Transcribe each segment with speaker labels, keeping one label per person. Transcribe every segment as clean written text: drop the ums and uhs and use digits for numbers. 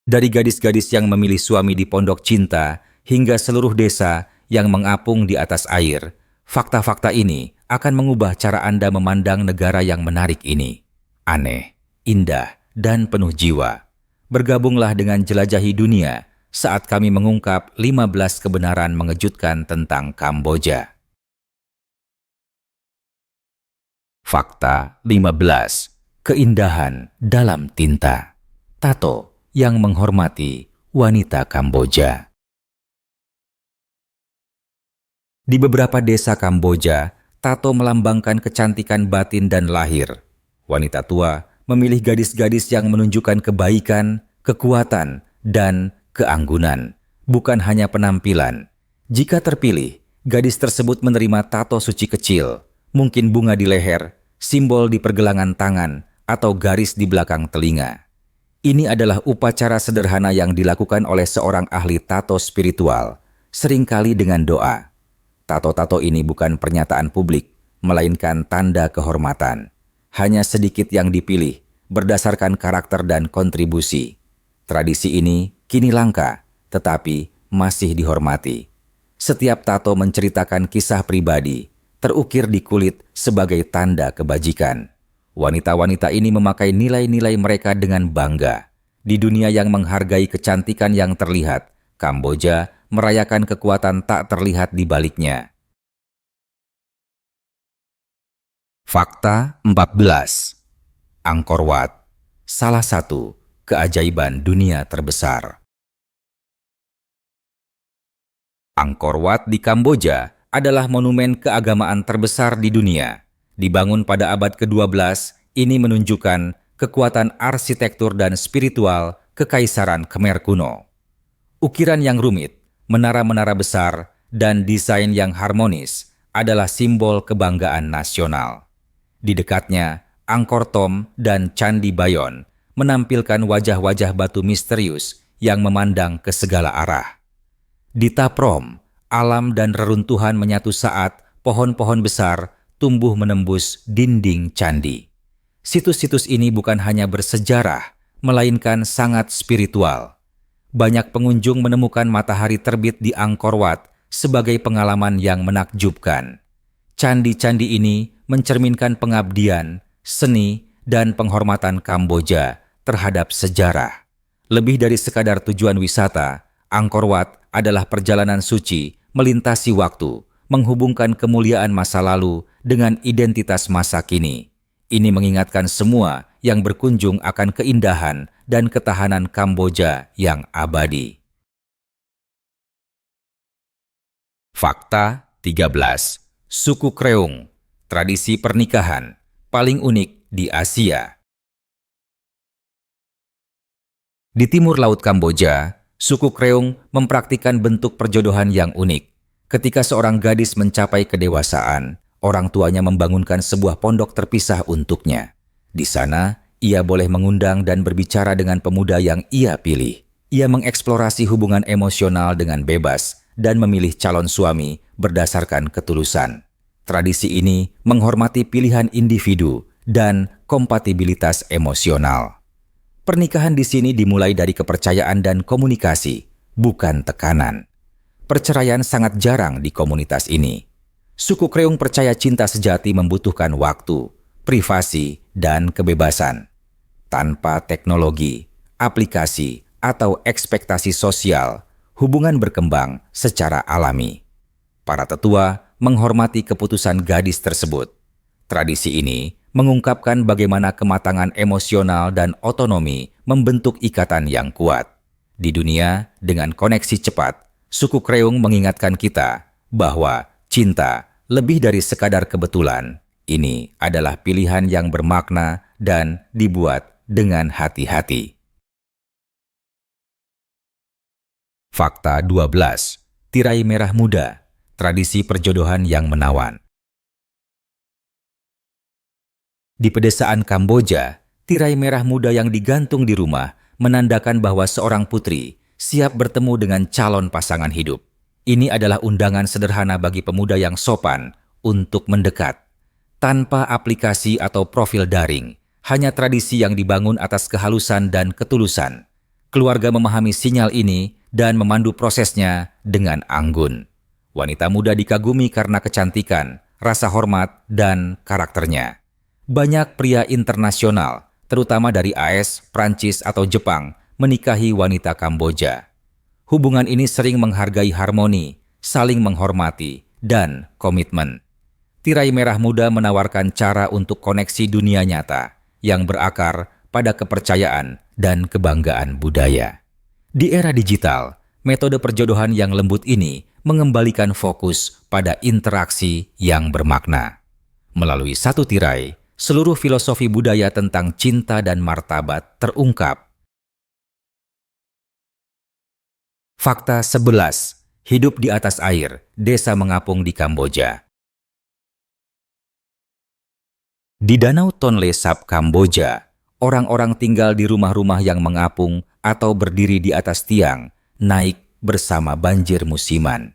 Speaker 1: Dari gadis-gadis yang memilih suami di pondok cinta hingga seluruh desa yang mengapung di atas air, fakta-fakta ini akan mengubah cara Anda memandang negara yang menarik ini. Aneh, indah, dan penuh jiwa. Bergabunglah dengan Jelajahi Dunia saat kami mengungkap 15 kebenaran mengejutkan tentang Kamboja. Fakta 15. Keindahan dalam tinta. Tato yang menghormati wanita Kamboja. Di beberapa desa Kamboja, tato melambangkan kecantikan batin dan lahir. Wanita tua memilih gadis-gadis yang menunjukkan kebaikan, kekuatan, dan keanggunan, bukan hanya penampilan. Jika terpilih, gadis tersebut menerima tato suci kecil, mungkin bunga di leher, simbol di pergelangan tangan, atau garis di belakang telinga. Ini adalah upacara sederhana yang dilakukan oleh seorang ahli tato spiritual, seringkali dengan doa. Tato-tato ini bukan pernyataan publik, melainkan tanda kehormatan. Hanya sedikit yang dipilih, berdasarkan karakter dan kontribusi. Tradisi ini kini langka, tetapi masih dihormati. Setiap tato menceritakan kisah pribadi, terukir di kulit sebagai tanda kebajikan. Wanita-wanita ini memakai nilai-nilai mereka dengan bangga. Di dunia yang menghargai kecantikan yang terlihat, Kamboja merayakan kekuatan tak terlihat di baliknya. Fakta 14. Angkor Wat, salah satu keajaiban dunia terbesar. Angkor Wat di Kamboja adalah monumen keagamaan terbesar di dunia. Dibangun pada abad ke-12, ini menunjukkan kekuatan arsitektur dan spiritual Kekaisaran Khmer kuno. Ukiran yang rumit, menara-menara besar, dan desain yang harmonis adalah simbol kebanggaan nasional. Di dekatnya, Angkor Thom dan Candi Bayon menampilkan wajah-wajah batu misterius yang memandang ke segala arah. Di Taprom, alam dan reruntuhan menyatu saat pohon-pohon besar tumbuh menembus dinding candi. Situs-situs ini bukan hanya bersejarah, melainkan sangat spiritual. Banyak pengunjung menemukan matahari terbit di Angkor Wat sebagai pengalaman yang menakjubkan. Candi-candi ini mencerminkan pengabdian, seni, dan penghormatan Kamboja terhadap sejarah. Lebih dari sekadar tujuan wisata, Angkor Wat adalah perjalanan suci melintasi waktu, menghubungkan kemuliaan masa lalu dengan identitas masa kini. Ini mengingatkan semua yang berkunjung akan keindahan dan ketahanan Kamboja yang abadi. Fakta 13. Suku Kreung, tradisi pernikahan paling unik di Asia. Di timur laut Kamboja, suku Kreung mempraktikkan bentuk perjodohan yang unik. Ketika seorang gadis mencapai kedewasaan, orang tuanya membangunkan sebuah pondok terpisah untuknya. Di sana, ia boleh mengundang dan berbicara dengan pemuda yang ia pilih. Ia mengeksplorasi hubungan emosional dengan bebas dan memilih calon suami berdasarkan ketulusan. Tradisi ini menghormati pilihan individu dan kompatibilitas emosional. Pernikahan di sini dimulai dari kepercayaan dan komunikasi, bukan tekanan. Perceraian sangat jarang di komunitas ini. Suku Kreung percaya cinta sejati membutuhkan waktu, privasi, dan kebebasan. Tanpa teknologi, aplikasi, atau ekspektasi sosial, hubungan berkembang secara alami. Para tetua menghormati keputusan gadis tersebut. Tradisi ini mengungkapkan bagaimana kematangan emosional dan otonomi membentuk ikatan yang kuat. Di dunia dengan koneksi cepat, suku Kreung mengingatkan kita bahwa cinta lebih dari sekadar kebetulan. Ini adalah pilihan yang bermakna dan dibuat dengan hati-hati. Fakta 12. Tirai merah muda, tradisi perjodohan yang menawan. Di pedesaan Kamboja, tirai merah muda yang digantung di rumah menandakan bahwa seorang putri siap bertemu dengan calon pasangan hidup. Ini adalah undangan sederhana bagi pemuda yang sopan untuk mendekat. Tanpa aplikasi atau profil daring, hanya tradisi yang dibangun atas kehalusan dan ketulusan. Keluarga memahami sinyal ini dan memandu prosesnya dengan anggun. Wanita muda dikagumi karena kecantikan, rasa hormat, dan karakternya. Banyak pria internasional, terutama dari AS, Prancis, atau Jepang, menikahi wanita Kamboja. Hubungan ini sering menghargai harmoni, saling menghormati, dan komitmen. Tirai merah muda menawarkan cara untuk koneksi dunia nyata yang berakar pada kepercayaan dan kebanggaan budaya. Di era digital, metode perjodohan yang lembut ini mengembalikan fokus pada interaksi yang bermakna. Melalui satu tirai, seluruh filosofi budaya tentang cinta dan martabat terungkap. Fakta 11. Hidup di atas air, desa mengapung di Kamboja. Di Danau Tonle Sap, Kamboja, orang-orang tinggal di rumah-rumah yang mengapung atau berdiri di atas tiang, naik bersama banjir musiman.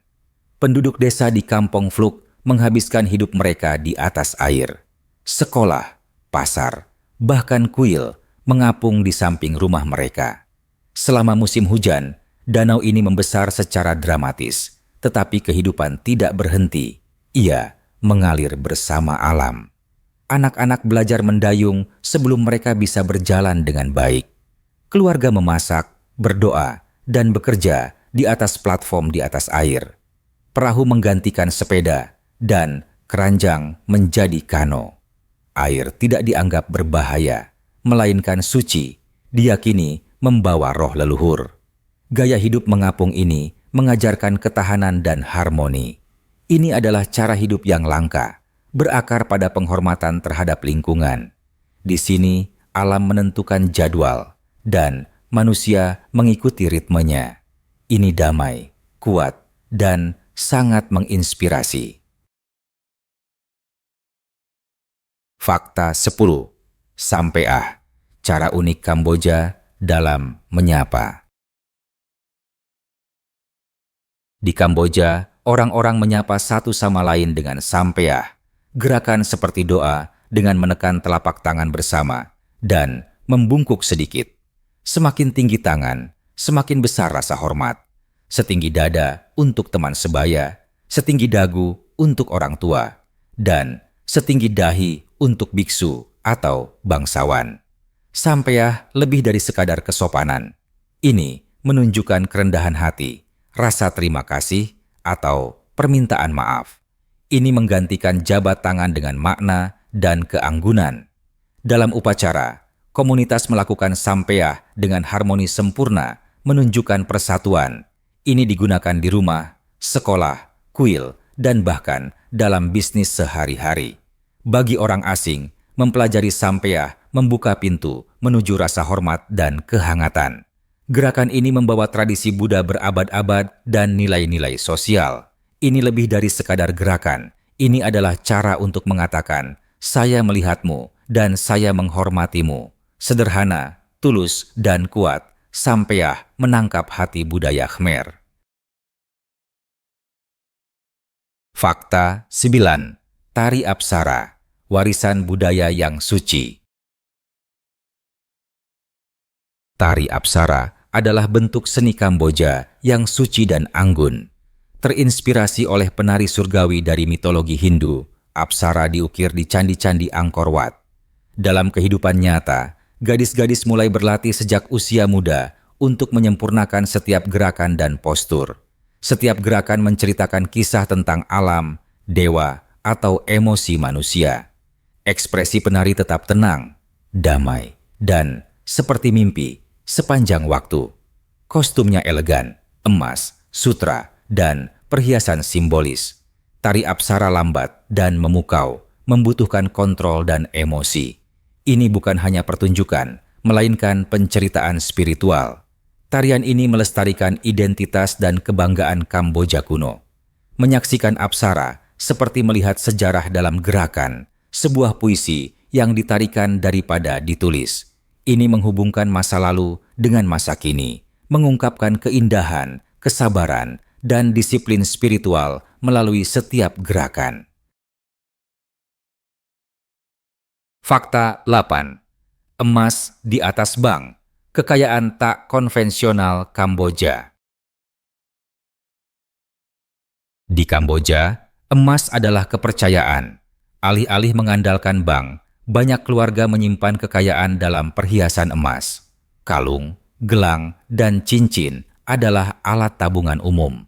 Speaker 1: Penduduk desa di Kampong Fluk menghabiskan hidup mereka di atas air. Sekolah, pasar, bahkan kuil mengapung di samping rumah mereka. Selama musim hujan, danau ini membesar secara dramatis, tetapi kehidupan tidak berhenti. Ia mengalir bersama alam. Anak-anak belajar mendayung sebelum mereka bisa berjalan dengan baik. Keluarga memasak, berdoa, dan bekerja di atas platform di atas air. Perahu menggantikan sepeda, dan keranjang menjadi kano. Air tidak dianggap berbahaya, melainkan suci, diyakini membawa roh leluhur. Gaya hidup mengapung ini mengajarkan ketahanan dan harmoni. Ini adalah cara hidup yang langka, berakar pada penghormatan terhadap lingkungan. Di sini, alam menentukan jadwal, dan manusia mengikuti ritmenya. Ini damai, kuat, dan sangat menginspirasi. Fakta 10. Sampeah, cara unik Kamboja dalam menyapa. Di Kamboja, orang-orang menyapa satu sama lain dengan sampeah. Gerakan seperti doa dengan menekan telapak tangan bersama dan membungkuk sedikit. Semakin tinggi tangan, semakin besar rasa hormat. Setinggi dada untuk teman sebaya, setinggi dagu untuk orang tua, dan setinggi dahi untuk biksu atau bangsawan. Sampeah lebih dari sekadar kesopanan. Ini menunjukkan kerendahan hati, rasa terima kasih, atau permintaan maaf. Ini menggantikan jabat tangan dengan makna dan keanggunan. Dalam upacara, komunitas melakukan sampeah dengan harmoni sempurna, menunjukkan persatuan. Ini digunakan di rumah, sekolah, kuil, dan bahkan dalam bisnis sehari-hari. Bagi orang asing, mempelajari sampeah membuka pintu menuju rasa hormat dan kehangatan. Gerakan ini membawa tradisi Buddha berabad-abad dan nilai-nilai sosial. Ini lebih dari sekadar gerakan. Ini adalah cara untuk mengatakan, saya melihatmu dan saya menghormatimu. Sederhana, tulus, dan kuat, sampeah menangkap hati budaya Khmer. Fakta 9. Tari Apsara, warisan budaya yang suci. Tari Apsara adalah bentuk seni Kamboja yang suci dan anggun. Terinspirasi oleh penari surgawi dari mitologi Hindu, Apsara diukir di candi-candi Angkor Wat. Dalam kehidupan nyata, gadis-gadis mulai berlatih sejak usia muda untuk menyempurnakan setiap gerakan dan postur. Setiap gerakan menceritakan kisah tentang alam, dewa, atau emosi manusia. Ekspresi penari tetap tenang, damai, dan seperti mimpi sepanjang waktu. Kostumnya elegan, emas, sutra, dan perhiasan simbolis. Tari Apsara lambat dan memukau, membutuhkan kontrol dan emosi. Ini bukan hanya pertunjukan, melainkan penceritaan spiritual. Tarian ini melestarikan identitas dan kebanggaan Kamboja kuno. Menyaksikan Apsara seperti melihat sejarah dalam gerakan, sebuah puisi yang ditarikan daripada ditulis. Ini menghubungkan masa lalu dengan masa kini, mengungkapkan keindahan, kesabaran, dan disiplin spiritual melalui setiap gerakan. Fakta 8. Emas di atas bank, Kekayaan tak konvensional Kamboja. Di Kamboja, emas adalah kepercayaan. Alih-alih mengandalkan bank, banyak keluarga menyimpan kekayaan dalam perhiasan emas. Kalung, gelang, dan cincin adalah alat tabungan umum.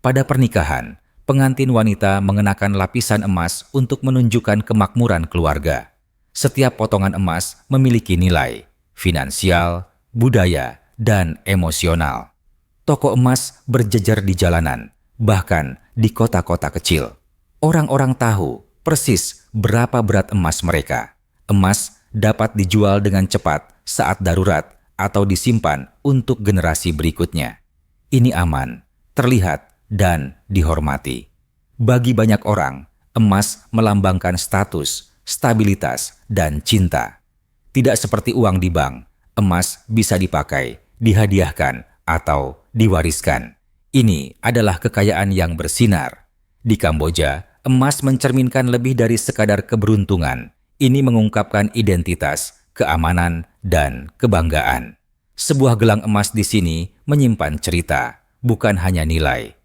Speaker 1: Pada pernikahan, pengantin wanita mengenakan lapisan emas untuk menunjukkan kemakmuran keluarga. Setiap potongan emas memiliki nilai finansial, budaya, dan emosional. Toko emas berjejer di jalanan, bahkan di kota-kota kecil. Orang-orang tahu persis berapa berat emas mereka. Emas dapat dijual dengan cepat saat darurat atau disimpan untuk generasi berikutnya. Ini aman, terlihat, dan dihormati. Bagi banyak orang, emas melambangkan status, stabilitas, dan cinta. Tidak seperti uang di bank, emas bisa dipakai, dihadiahkan, atau diwariskan. Ini adalah kekayaan yang bersinar. Di Kamboja, emas mencerminkan lebih dari sekadar keberuntungan. Ini mengungkapkan identitas, keamanan, dan kebanggaan. Sebuah gelang emas di sini menyimpan cerita, bukan hanya nilai.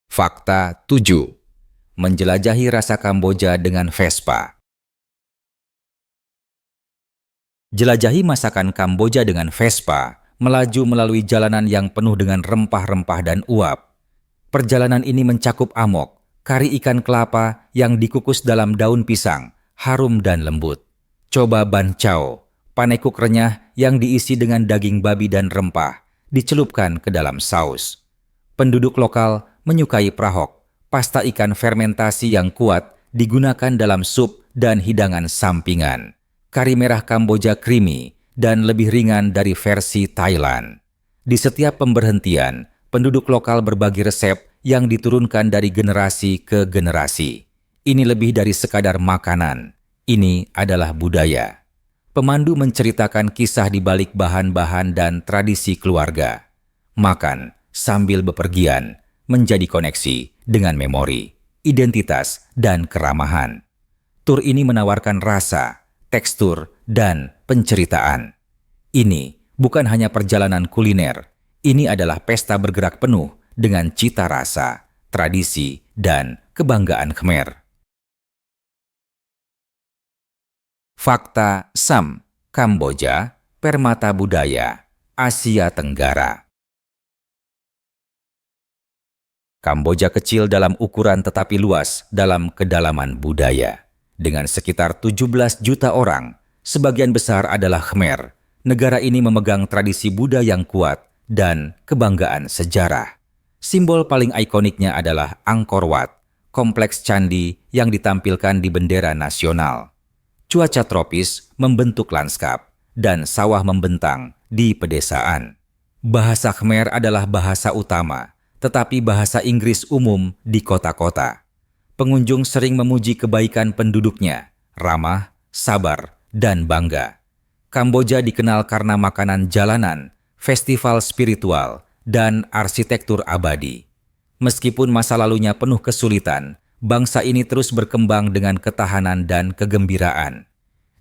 Speaker 1: Fakta 7. Menjelajahi rasa Kamboja dengan Vespa. Jelajahi masakan Kamboja dengan Vespa, melaju melalui jalanan yang penuh dengan rempah-rempah dan uap. Perjalanan ini mencakup amok, kari ikan kelapa yang dikukus dalam daun pisang, harum dan lembut. Coba ban chow, panekuk renyah yang diisi dengan daging babi dan rempah, dicelupkan ke dalam saus. Penduduk lokal menyukai prahok, pasta ikan fermentasi yang kuat digunakan dalam sup dan hidangan sampingan. Kari merah Kamboja creamy dan lebih ringan dari versi Thailand. Di setiap pemberhentian, penduduk lokal berbagi resep yang diturunkan dari generasi ke generasi. Ini lebih dari sekadar makanan. Ini adalah budaya. Pemandu menceritakan kisah di balik bahan-bahan dan tradisi keluarga. Makan sambil bepergian menjadi koneksi dengan memori, identitas, dan keramahan. Tur ini menawarkan rasa, tekstur, dan penceritaan. Ini bukan hanya perjalanan kuliner, ini adalah pesta bergerak penuh dengan cita rasa, tradisi, dan kebanggaan Khmer. Fakta SAM, Kamboja, Permata Budaya, Asia Tenggara. Kamboja kecil dalam ukuran tetapi luas dalam kedalaman budaya. Dengan sekitar 17 juta orang, sebagian besar adalah Khmer. Negara ini memegang tradisi Buddha yang kuat dan kebanggaan sejarah. Simbol paling ikoniknya adalah Angkor Wat, kompleks candi yang ditampilkan di bendera nasional. Cuaca tropis membentuk lanskap dan sawah membentang di pedesaan. Bahasa Khmer adalah bahasa utama, tetapi bahasa Inggris umum di kota-kota. Pengunjung sering memuji kebaikan penduduknya, ramah, sabar, dan bangga. Kamboja dikenal karena makanan jalanan, festival spiritual, dan arsitektur abadi. Meskipun masa lalunya penuh kesulitan, bangsa ini terus berkembang dengan ketahanan dan kegembiraan.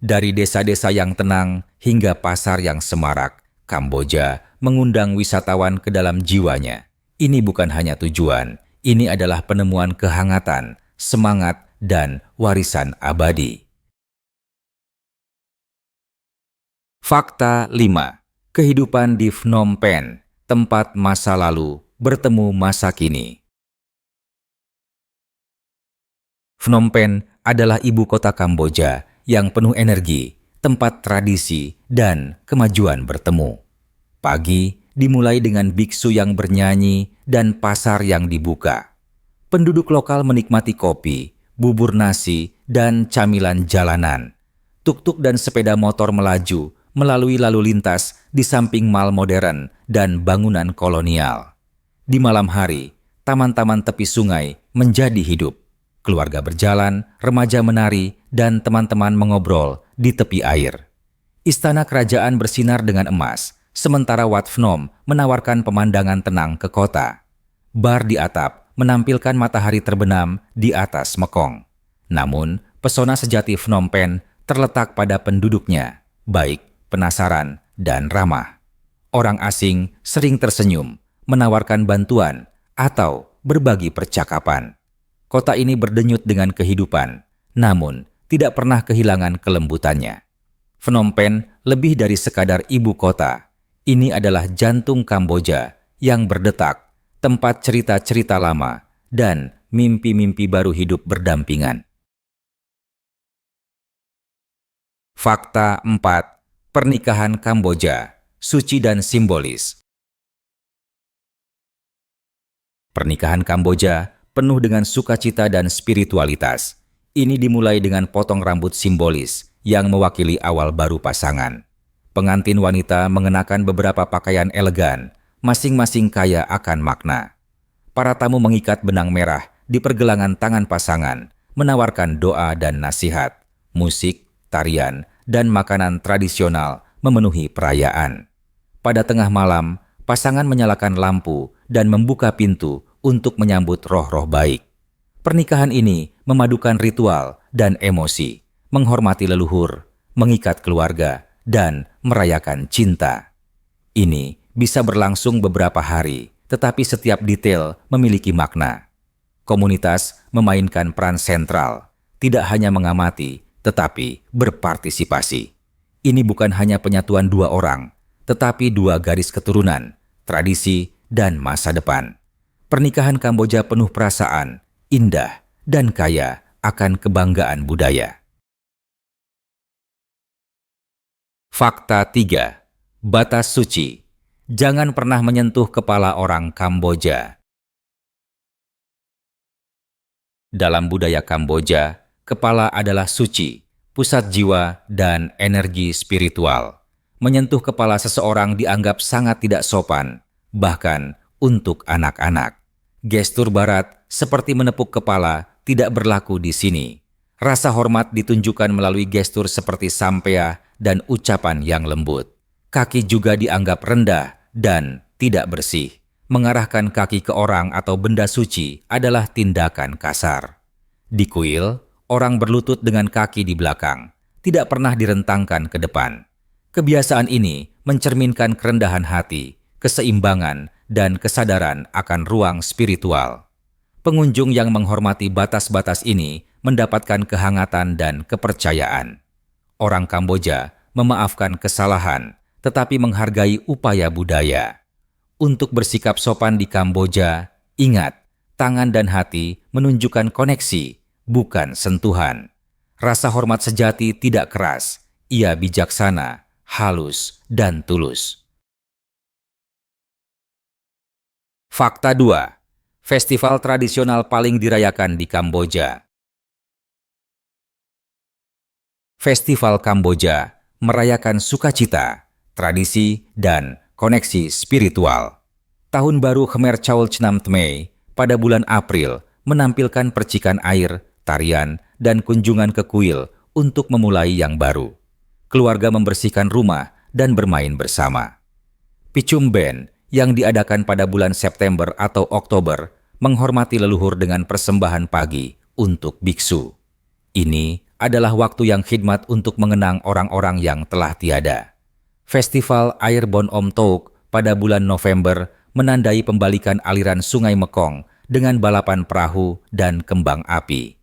Speaker 1: Dari desa-desa yang tenang hingga pasar yang semarak, Kamboja mengundang wisatawan ke dalam jiwanya. Ini bukan hanya tujuan, ini adalah penemuan kehangatan, semangat, dan warisan abadi. Fakta 5. Kehidupan di Phnom Penh, tempat masa lalu bertemu masa kini. Phnom Penh adalah ibu kota Kamboja yang penuh energi, tempat tradisi, dan kemajuan bertemu. Pagi dimulai dengan biksu yang bernyanyi dan pasar yang dibuka. Penduduk lokal menikmati kopi, bubur nasi, dan camilan jalanan. Tuk-tuk dan sepeda motor melaju melalui lalu lintas di samping mal modern dan bangunan kolonial. Di malam hari, taman-taman tepi sungai menjadi hidup. Keluarga berjalan, remaja menari, dan teman-teman mengobrol di tepi air. Istana kerajaan bersinar dengan emas, sementara Wat Phnom menawarkan pemandangan tenang ke kota. Bar di atap menampilkan matahari terbenam di atas Mekong. Namun, pesona sejati Phnom Penh terletak pada penduduknya. baik, penasaran, dan ramah. Orang asing sering tersenyum, menawarkan bantuan, atau berbagi percakapan. Kota ini berdenyut dengan kehidupan, namun tidak pernah kehilangan kelembutannya. Phnom Penh lebih dari sekadar ibu kota. Ini adalah jantung Kamboja yang berdetak, tempat cerita-cerita lama, dan mimpi-mimpi baru hidup berdampingan. Fakta 4. Pernikahan Kamboja, suci dan simbolis. Pernikahan Kamboja penuh dengan sukacita dan spiritualitas. Ini dimulai dengan potong rambut simbolis yang mewakili awal baru pasangan. Pengantin wanita mengenakan beberapa pakaian elegan, masing-masing kaya akan makna. Para tamu mengikat benang merah di pergelangan tangan pasangan, menawarkan doa dan nasihat. Musik, tarian, dan makanan tradisional memenuhi perayaan. Pada tengah malam, pasangan menyalakan lampu dan membuka pintu untuk menyambut roh-roh baik. Pernikahan ini memadukan ritual dan emosi, menghormati leluhur, mengikat keluarga, dan merayakan cinta. Ini bisa berlangsung beberapa hari, tetapi setiap detail memiliki makna. Komunitas memainkan peran sentral, tidak hanya mengamati, tetapi berpartisipasi. Ini bukan hanya penyatuan dua orang, tetapi dua garis keturunan, tradisi, dan masa depan. Pernikahan Kamboja penuh perasaan, indah, dan kaya akan kebanggaan budaya. Fakta 3. Batas suci. Jangan pernah menyentuh kepala orang Kamboja. Dalam budaya Kamboja, kepala adalah suci, pusat jiwa, dan energi spiritual. Menyentuh kepala seseorang dianggap sangat tidak sopan, bahkan untuk anak-anak. Gestur barat seperti menepuk kepala tidak berlaku di sini. Rasa hormat ditunjukkan melalui gestur seperti sampea dan ucapan yang lembut. Kaki juga dianggap rendah dan tidak bersih. Mengarahkan kaki ke orang atau benda suci adalah tindakan kasar. Di kuil, orang berlutut dengan kaki di belakang, tidak pernah direntangkan ke depan. Kebiasaan ini mencerminkan kerendahan hati, keseimbangan, dan kesadaran akan ruang spiritual. Pengunjung yang menghormati batas-batas ini mendapatkan kehangatan dan kepercayaan. Orang Kamboja memaafkan kesalahan, tetapi menghargai upaya budaya. Untuk bersikap sopan di Kamboja, ingat, tangan dan hati menunjukkan koneksi, bukan sentuhan. Rasa hormat sejati tidak keras, ia bijaksana, halus, dan tulus. Fakta 2. Festival tradisional paling dirayakan di Kamboja. Festival Kamboja merayakan sukacita, tradisi, dan koneksi spiritual. Tahun baru Khmer Chaul Chnam Thmai pada bulan April menampilkan percikan air, tarian, dan kunjungan ke kuil untuk memulai yang baru. Keluarga membersihkan rumah dan bermain bersama. Pichum Ben yang diadakan pada bulan September atau Oktober menghormati leluhur dengan persembahan pagi untuk biksu. Ini adalah waktu yang khidmat untuk mengenang orang-orang yang telah tiada. Festival Air Bon Om Touk pada bulan November menandai pembalikan aliran Sungai Mekong dengan balapan perahu dan kembang api.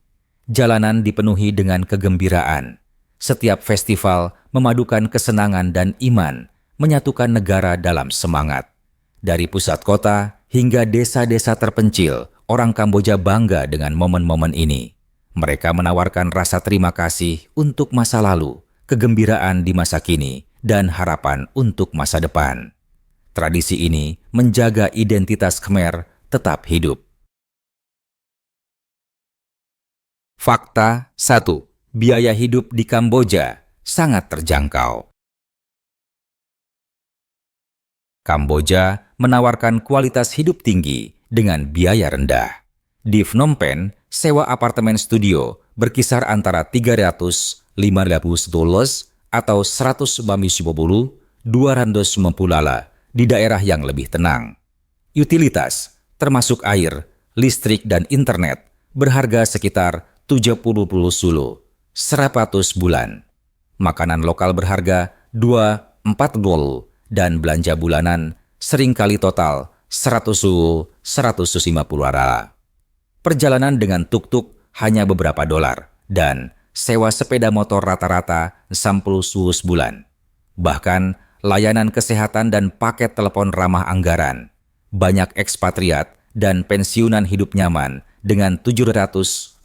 Speaker 1: Jalanan dipenuhi dengan kegembiraan. Setiap festival memadukan kesenangan dan iman, menyatukan negara dalam semangat. Dari pusat kota hingga desa-desa terpencil, orang Kamboja bangga dengan momen-momen ini. Mereka menawarkan rasa terima kasih untuk masa lalu, kegembiraan di masa kini, dan harapan untuk masa depan. Tradisi ini menjaga identitas Khmer tetap hidup. Fakta 1. Biaya hidup di Kamboja sangat terjangkau. Kamboja menawarkan kualitas hidup tinggi dengan biaya rendah. Di Phnom Penh, sewa apartemen studio berkisar antara $350 atau $150 $250 di daerah yang lebih tenang. Utilitas, termasuk air, listrik, dan internet, berharga sekitar $70 100 bulan. makanan lokal berharga 2-4 dolar, dan belanja bulanan seringkali total 150 rala. Perjalanan dengan tuk-tuk hanya beberapa dolar, dan sewa sepeda motor rata-rata 10 bulan. Bahkan layanan kesehatan dan paket telepon ramah anggaran. Banyak ekspatriat dan pensiunan hidup nyaman dengan 700-200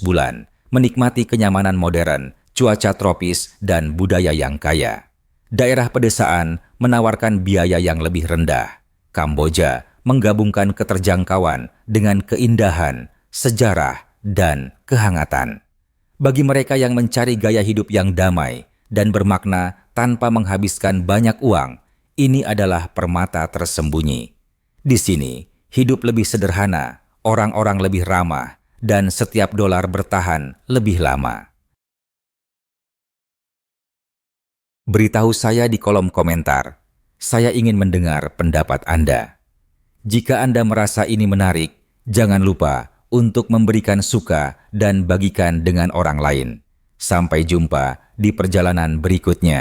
Speaker 1: bulan, menikmati kenyamanan modern, cuaca tropis, dan budaya yang kaya. Daerah pedesaan menawarkan biaya yang lebih rendah. Kamboja menggabungkan keterjangkauan dengan keindahan, sejarah, dan kehangatan. Bagi mereka yang mencari gaya hidup yang damai dan bermakna tanpa menghabiskan banyak uang, ini adalah permata tersembunyi. Di sini, hidup lebih sederhana, orang-orang lebih ramah, dan setiap dolar bertahan lebih lama. Beritahu saya di kolom komentar. Saya ingin mendengar pendapat Anda. Jika Anda merasa ini menarik, jangan lupa untuk memberikan suka dan bagikan dengan orang lain. Sampai jumpa di perjalanan berikutnya.